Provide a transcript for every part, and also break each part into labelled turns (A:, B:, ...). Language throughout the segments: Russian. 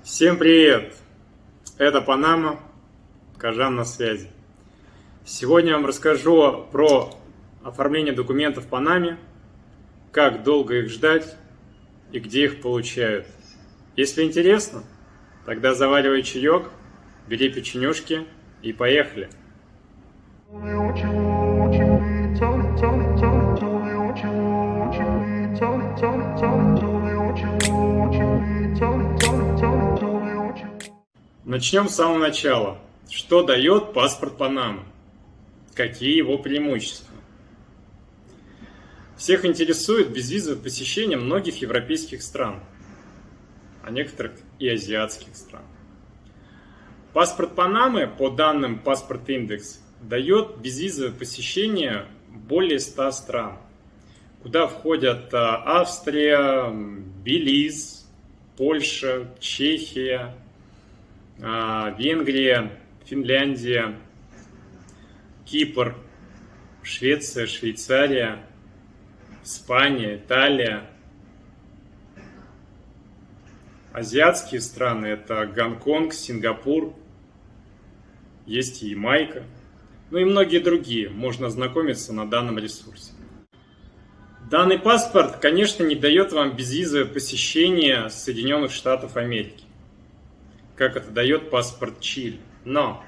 A: Всем привет! Это Панама, Кажан на связи. Сегодня я вам расскажу про оформление документов в Панаме, как долго их ждать и где их получают. Если интересно, тогда заваривай чаек, бери печенюшки и поехали! Начнем с самого начала. Что дает паспорт Панамы? Какие его преимущества? Всех интересует безвизовое посещение многих европейских стран, а некоторых и азиатских стран. Паспорт Панамы, по данным Паспорт Индекс, дает безвизовое посещение более 100 стран, куда входят Австрия, Белиз, Польша, Чехия, Венгрия, Финляндия, Кипр, Швеция, Швейцария, Испания, Италия. Азиатские страны – это Гонконг, Сингапур, есть и Ямайка, ну и многие другие, можно ознакомиться на данном ресурсе. Данный паспорт, конечно, не дает вам безвизовое посещение Соединенных Штатов Америки, как это дает паспорт Чили. Но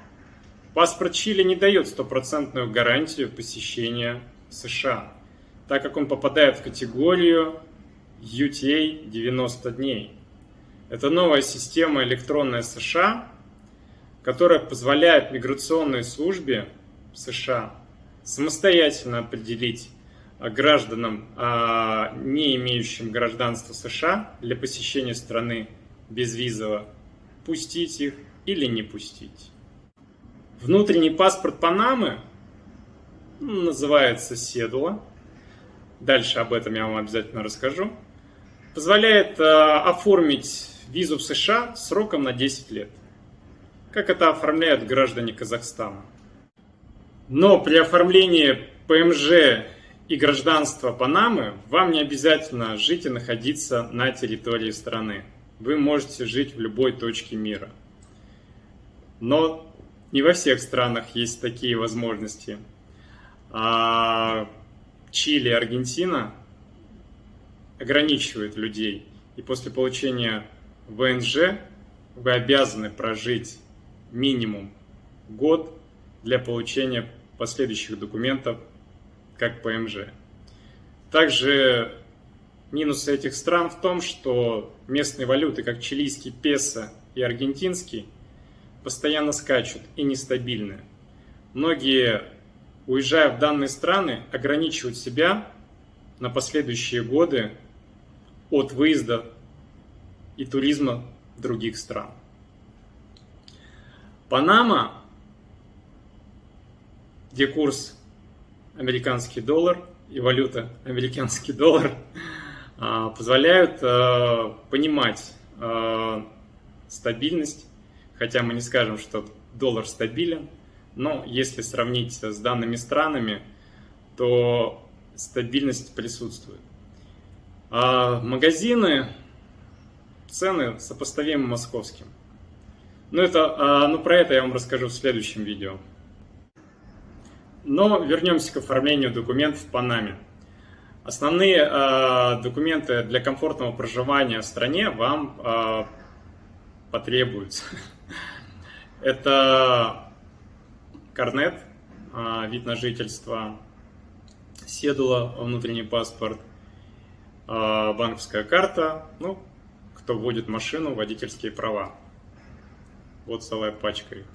A: паспорт Чили не дает стопроцентную гарантию посещения США, так как он попадает в категорию UTA 90 дней. Это новая система электронная США, которая позволяет миграционной службе США самостоятельно определить гражданам, не имеющим гражданства США, для посещения страны безвизово, пустить их или не пустить. Внутренний паспорт Панамы называется седула. Дальше об этом я вам обязательно расскажу. Позволяет оформить визу в США сроком на 10 лет. Как это оформляют граждане Казахстана. Но при оформлении ПМЖ и гражданства Панамы вам не обязательно жить и находиться на территории страны. Вы можете жить в любой точке мира. Но не во всех странах есть такие возможности. Чили и Аргентина ограничивают людей. И после получения ВНЖ вы обязаны прожить минимум год для получения последующих документов, как ПМЖ. Также минусы этих стран в том, что местные валюты, как чилийский песо и аргентинский, постоянно скачут и нестабильны. Многие, уезжая в данные страны, ограничивают себя на последующие годы от выезда и туризма других стран. Панама, где курс американский доллар и валюта американский доллар, позволяют понимать стабильность, хотя мы не скажем, что доллар стабилен, но если сравнить с данными странами, то стабильность присутствует. Магазины, цены сопоставимы московским. Но про это я вам расскажу в следующем видео. Но вернемся к оформлению документов в Панаме. Основные документы для комфортного проживания в стране вам потребуются. Это карнет, вид на жительство, седула, внутренний паспорт, банковская карта, ну, кто водит машину, водительские права. Вот целая пачка их.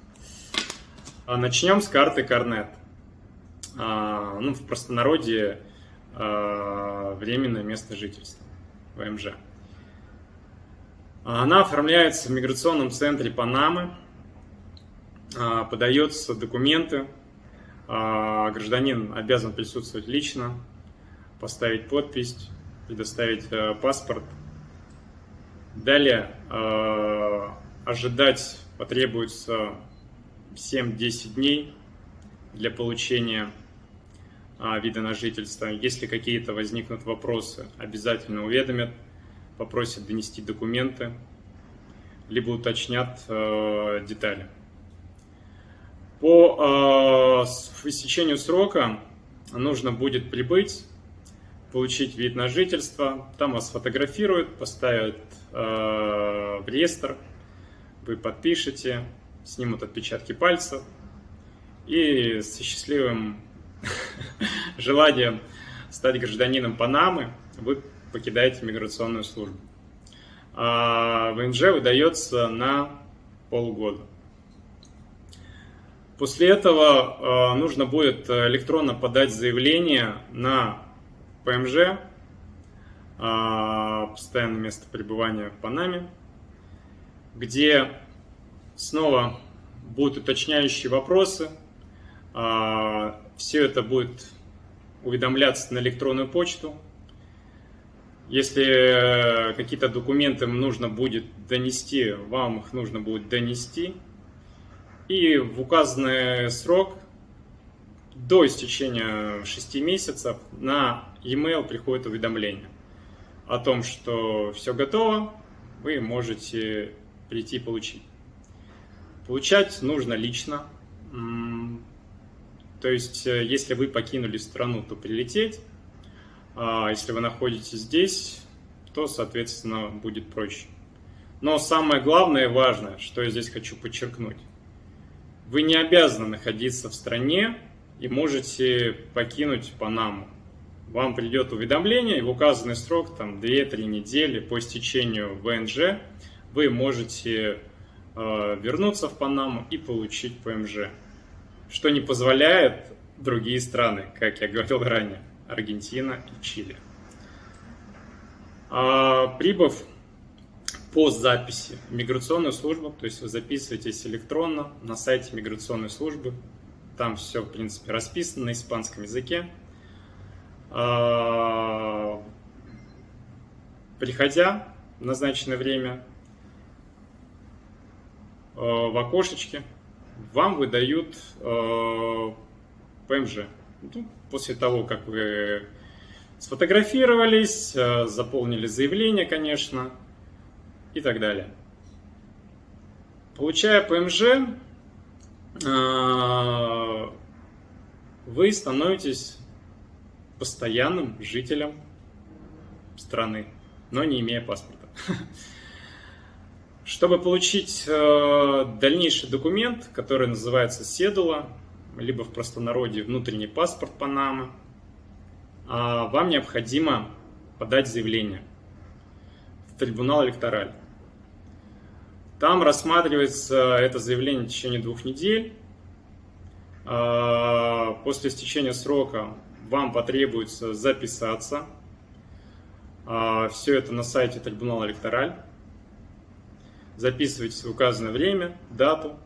A: Начнем с карты карнет. В простонародье временное место жительства, ВМЖ. Она оформляется в миграционном центре Панамы, подаются документы, гражданин обязан присутствовать лично, поставить подпись, предоставить паспорт. Далее ожидать потребуется 7-10 дней для получения вида на жительство. Если какие-то возникнут вопросы, обязательно уведомят, попросят донести документы. либо уточнят детали. По истечению срока нужно будет прибыть, получить вид на жительство, там вас сфотографируют, поставят в реестр, вы подпишете, снимут отпечатки пальцев и с счастливым желанием стать гражданином Панамы вы покидаете миграционную службу. А ВНЖ выдается на полгода. После этого нужно будет электронно подать заявление на ПМЖ, постоянное место пребывания в Панаме, где снова будут уточняющие вопросы. Все это будет уведомляться на электронную почту. Если какие-то документы нужно будет донести, вам их нужно будет донести. И в указанный срок, до истечения 6 месяцев, на e-mail приходит уведомление о том, что все готово, вы можете прийти и получить. Получать нужно лично. То есть, если вы покинули страну, то прилететь. А если вы находитесь здесь, то, соответственно, будет проще. Но самое главное и важное, что я здесь хочу подчеркнуть. Вы не обязаны находиться в стране и можете покинуть Панаму. Вам придет уведомление, и в указанный срок, там 2-3 недели по истечению ВНЖ, вы можете вернуться в Панаму и получить ПМЖ. Что не позволяет другие страны, как я говорил ранее, Аргентина и Чили. Прибыв по записи в миграционную службу, то есть вы записываетесь электронно на сайте миграционной службы, там все, в принципе, расписано на испанском языке. Приходя в назначенное время, в окошечке вам выдают ПМЖ. После того, как вы сфотографировались, заполнили заявление, конечно, и так далее. Получая ПМЖ, вы становитесь постоянным жителем страны, но не имея паспорта. Чтобы получить дальнейший документ, который называется седула, либо в простонародье внутренний паспорт Панамы, вам необходимо подать заявление в трибунал электораль. Там рассматривается это заявление в течение 2 недель. После истечения срока вам потребуется записаться. Все это на сайте трибунала электораль. Записывайтесь в указанное время, дату,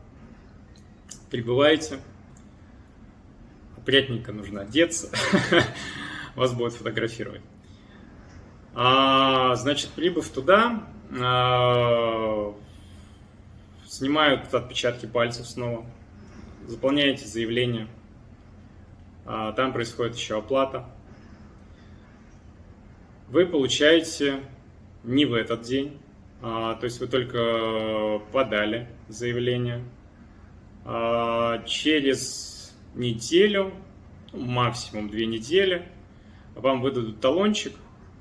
A: прибывайте. Опрятненько нужно одеться, вас будут фотографировать. Значит, прибыв туда, снимают отпечатки пальцев снова, заполняете заявление, там происходит еще оплата. Вы получаете не в этот день, то есть вы только подали заявление. Через неделю, максимум 2 недели, вам выдадут талончик,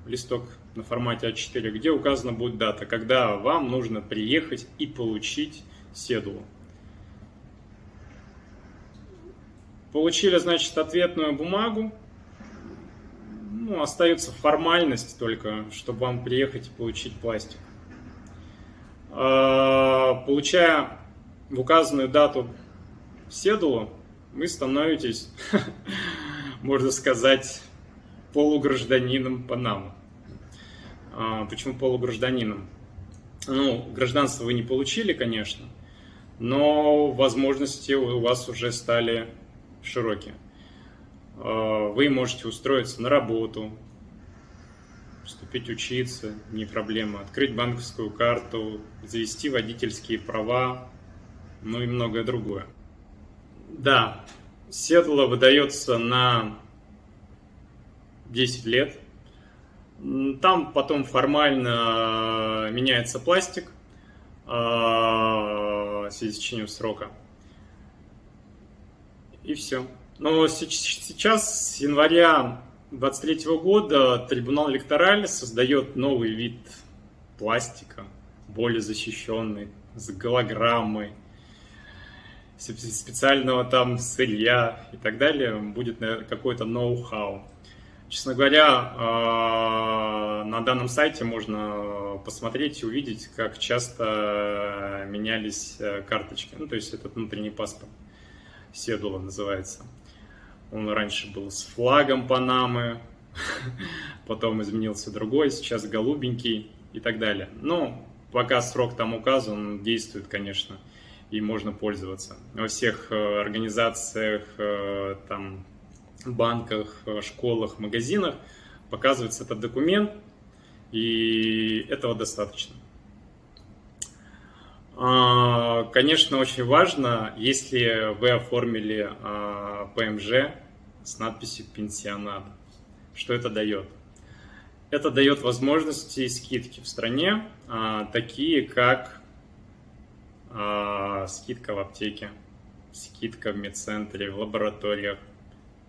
A: листок на формате А4, где указана будет дата, когда вам нужно приехать и получить седулу. Получили, значит, ответную бумагу. Остается формальность только, чтобы вам приехать и получить пластик. Получая в указанную дату седулу, вы становитесь, можно сказать, полугражданином Панамы. Почему полугражданином? Гражданство вы не получили, конечно, но возможности у вас уже стали широкие. Вы можете устроиться на работу, поступить учиться, не проблема, открыть банковскую карту, завести водительские права, и многое другое. Да, седула выдается на 10 лет. Там потом формально меняется пластик, в связи с истечением срока. И все. Но сейчас, с января 2023 года, трибунал электоральный создает новый вид пластика, более защищенный, с голограммой, специального там сырья и так далее. Будет какой-то ноу-хау. Честно говоря, на данном сайте можно посмотреть и увидеть, как часто менялись карточки. Ну, то есть это внутренний паспорт, седула называется. Он раньше был с флагом Панамы, потом изменился другой, сейчас голубенький и так далее. Но пока срок там указан, он действует, конечно, и можно пользоваться. Во всех организациях, там, банках, школах, магазинах показывается этот документ, и этого достаточно. Конечно, очень важно, если вы оформили ПМЖ с надписью «Пенсионат». Что это дает? Это дает возможности и скидки в стране, такие как скидка в аптеке, скидка в медцентре, в лабораториях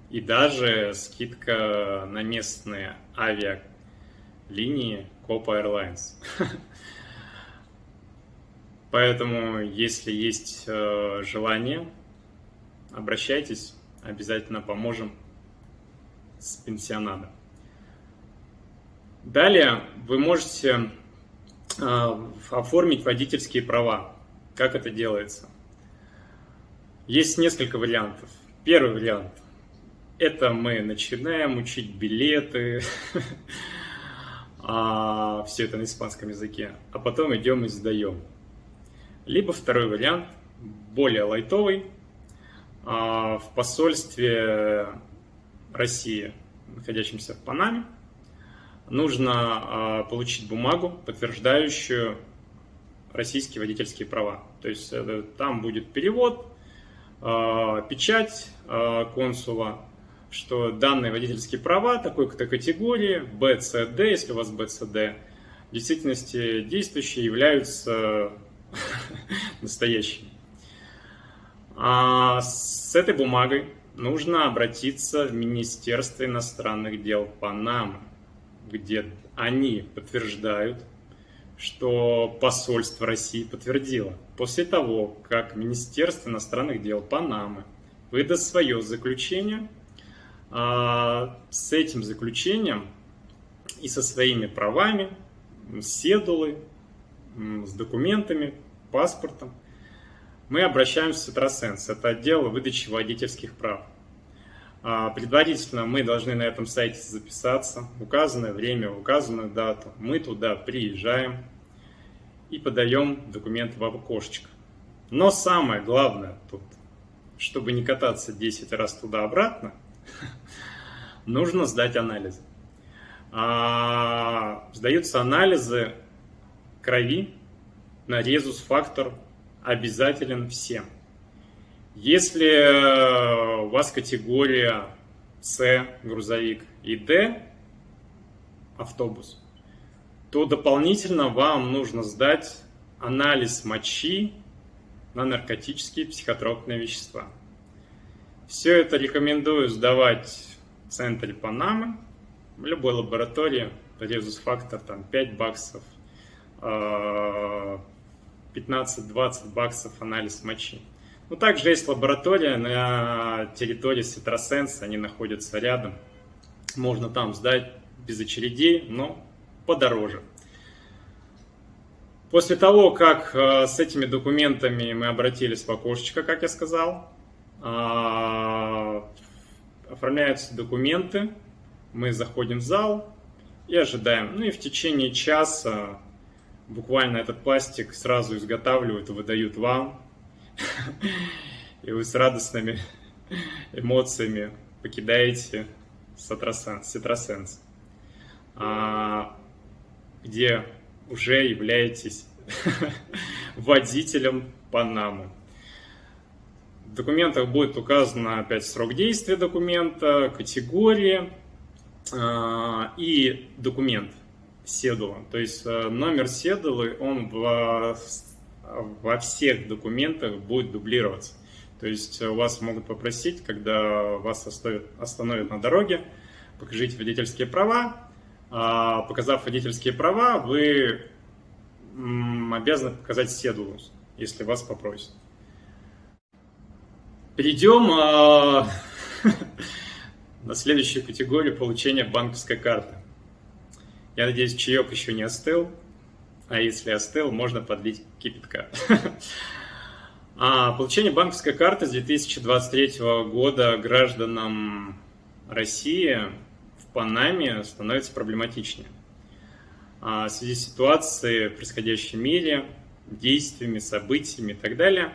A: и даже скидка на местные авиалинии Copa Airlines. Поэтому, если есть желание, обращайтесь, обязательно поможем с пенсионатом. Далее вы можете оформить водительские права. Как это делается? Есть несколько вариантов. Первый вариант – это мы начинаем учить билеты, все это на испанском языке, а потом идем и сдаем. Либо второй вариант, более лайтовый, в посольстве России, находящемся в Панаме, нужно получить бумагу, подтверждающую российские водительские права. То есть там будет перевод, печать консула, что данные водительские права такой-то категории, БЦД, если у вас БЦД, в действительности действующие являются настоящими. А с этой бумагой нужно обратиться в Министерство иностранных дел Панамы, где они подтверждают, что посольство России подтвердило. После того, как Министерство иностранных дел Панамы выдаст свое заключение, с этим заключением и со своими правами, седулой, с документами, паспортом, мы обращаемся в Сетрасенс. Это отдел выдачи водительских прав. Предварительно мы должны на этом сайте записаться, в указанное время, в указанную дату. Мы туда приезжаем и подаем документы в окошечко. Но самое главное тут, чтобы не кататься 10 раз туда-обратно, нужно сдать анализы. Сдаются анализы крови на резус-фактор обязателен всем. Если у вас категория С, грузовик, и Д, автобус, то дополнительно вам нужно сдать анализ мочи на наркотические и психотропные вещества. Все это рекомендую сдавать в центре Панамы, в любой лаборатории, резус-фактор там 5 баксов, 15-20 баксов анализ мочи. Но также есть лаборатория на территории Сетрасенс, они находятся рядом. Можно там сдать без очередей, но подороже. После того, как с этими документами мы обратились в окошечко, как я сказал, оформляются документы, мы заходим в зал и ожидаем. Ну и в течение часа буквально этот пластик сразу изготавливают и выдают вам. И вы с радостными эмоциями покидаете Сетрасенс, где уже являетесь водителем Панамы. В документах будет указано опять срок действия документа, категория и документ, седула. То есть номер седулы, он в во всех документах будет дублироваться. То есть вас могут попросить, когда вас остановят на дороге, покажите водительские права. Показав водительские права, вы обязаны показать седулу, если вас попросят. Перейдем на следующую категорию получения банковской карты. Я надеюсь, чаек еще не остыл, а если остыл, можно подлить кипятка. Получение банковской карты с 2023 года гражданам России в Панаме становится проблематичнее. В связи с ситуацией, происходящей в мире, действиями, событиями и так далее,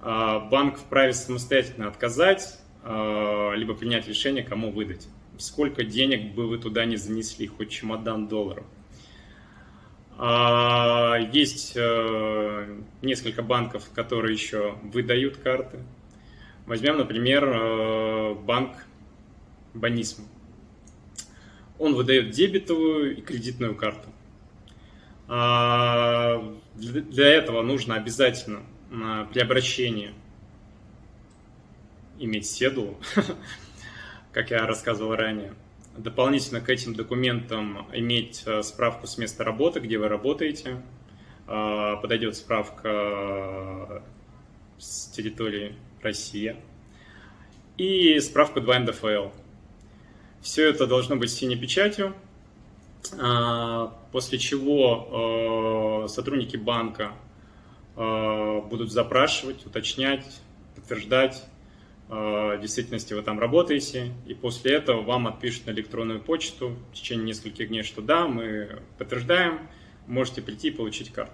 A: банк вправе самостоятельно отказать, либо принять решение, кому выдать. Сколько денег бы вы туда не занесли, хоть чемодан долларов. Есть несколько банков, которые еще выдают карты. Возьмем, например, банк Банисма. Он выдает дебетовую и кредитную карту. Для этого нужно обязательно при обращении иметь седулу, как я рассказывал ранее. Дополнительно к этим документам иметь справку с места работы, где вы работаете. Подойдет справка с территории России. И справку 2 НДФЛ. Все это должно быть синей печатью, после чего сотрудники банка будут запрашивать, уточнять, подтверждать, в действительности вы там работаете, и после этого вам отпишут на электронную почту в течение нескольких дней, что да, мы подтверждаем, можете прийти и получить карту.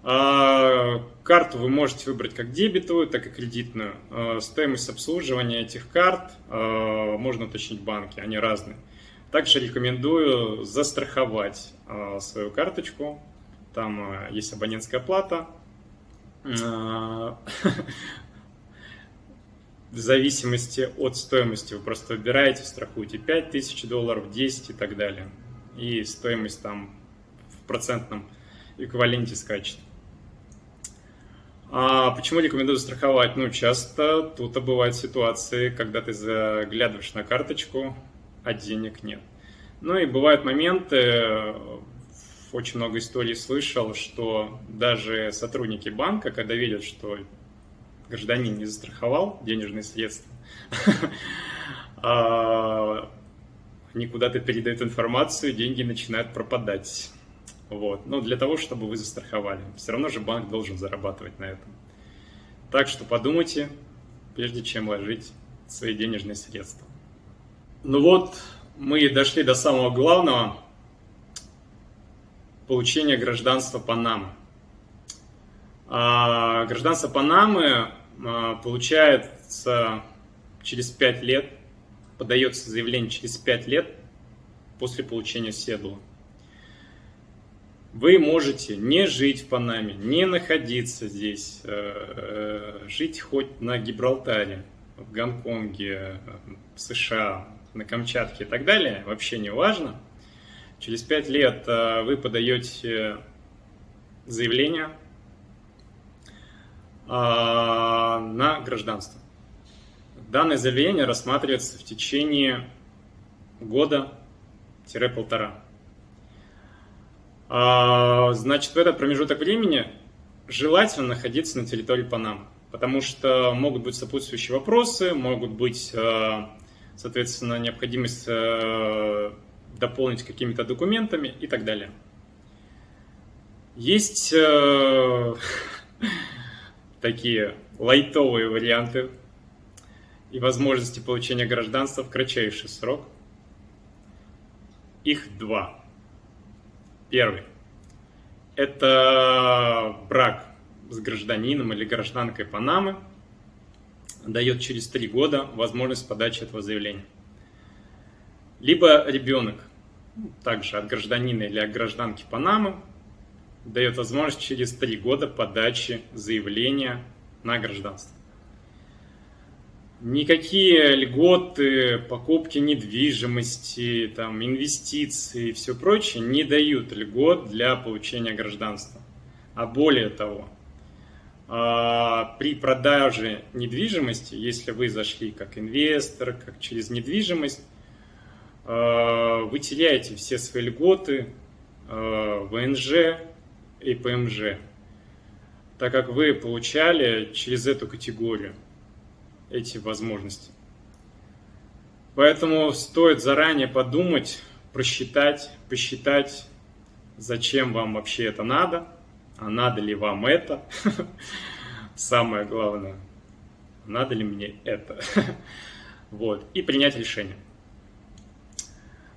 A: Карту вы можете выбрать как дебетовую, так и кредитную. Стоимость обслуживания этих карт можно уточнить в банке, они разные. Также рекомендую застраховать свою карточку, там есть абонентская плата. В зависимости от стоимости вы просто выбираете, страхуете $5000, 10 и так далее. И стоимость там в процентном эквиваленте скачет. Почему рекомендую страховать? часто тут бывают ситуации, когда ты заглядываешь на карточку, а денег нет. И бывают моменты, очень много историй слышал, что даже сотрудники банка, когда видят, что гражданин не застраховал денежные средства, они куда-то передают информацию, деньги начинают пропадать. Для того, чтобы вы застраховали. Все равно же банк должен зарабатывать на этом. Так что подумайте, прежде чем вложить свои денежные средства. Мы дошли до самого главного. Получения гражданства Панамы. Гражданство Панамы получается через 5 лет, подается заявление через 5 лет после получения седулы. Вы можете не жить в Панаме, не находиться здесь, жить хоть на Гибралтаре, в Гонконге, в США, на Камчатке и так далее, вообще не важно. Через 5 лет вы подаете заявление на гражданство. Данное заявление рассматривается в течение года-1,5. В этот промежуток времени желательно находиться на территории Панамы, потому что могут быть сопутствующие вопросы, могут быть, соответственно, необходимость дополнить какими-то документами и так далее. Есть такие лайтовые варианты и возможности получения гражданства в кратчайший срок. Их 2. Первый – это брак с гражданином или гражданкой Панамы, дает через 3 года возможность подачи этого заявления. Либо ребенок, также от гражданина или от гражданки Панамы, дает возможность через 3 года подачи заявления на гражданство. Никакие льготы, покупки недвижимости, инвестиции и все прочее не дают льгот для получения гражданства. А более того, При продаже недвижимости, если вы зашли как инвестор, как через недвижимость, вы теряете все свои льготы, ВНЖ и ПМЖ, так как вы получали через эту категорию эти возможности. Поэтому стоит заранее подумать, просчитать, посчитать, зачем вам вообще это надо, а надо ли вам это. Самое главное, надо ли мне это. Вот, и принять решение.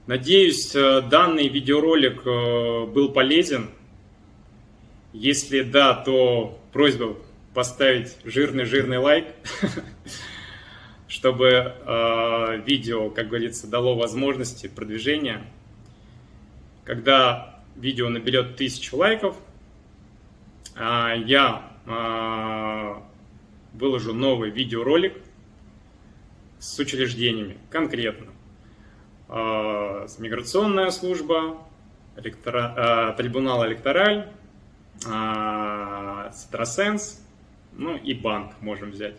A: Надеюсь, данный видеоролик был полезен. Если да, то просьба поставить жирный лайк, чтобы видео, как говорится, дало возможности продвижения. Когда видео наберет 1000 лайков, я выложу новый видеоролик с учреждениями конкретно. Миграционная служба, трибунал электораль, Цитросенс, ну и банк можем взять.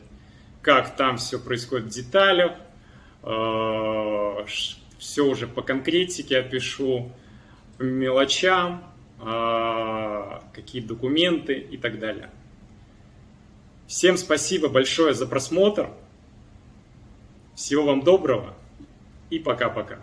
A: Как там все происходит в деталях, все уже по конкретике опишу, по мелочам, какие документы и так далее. Всем спасибо большое за просмотр. Всего вам доброго и пока-пока.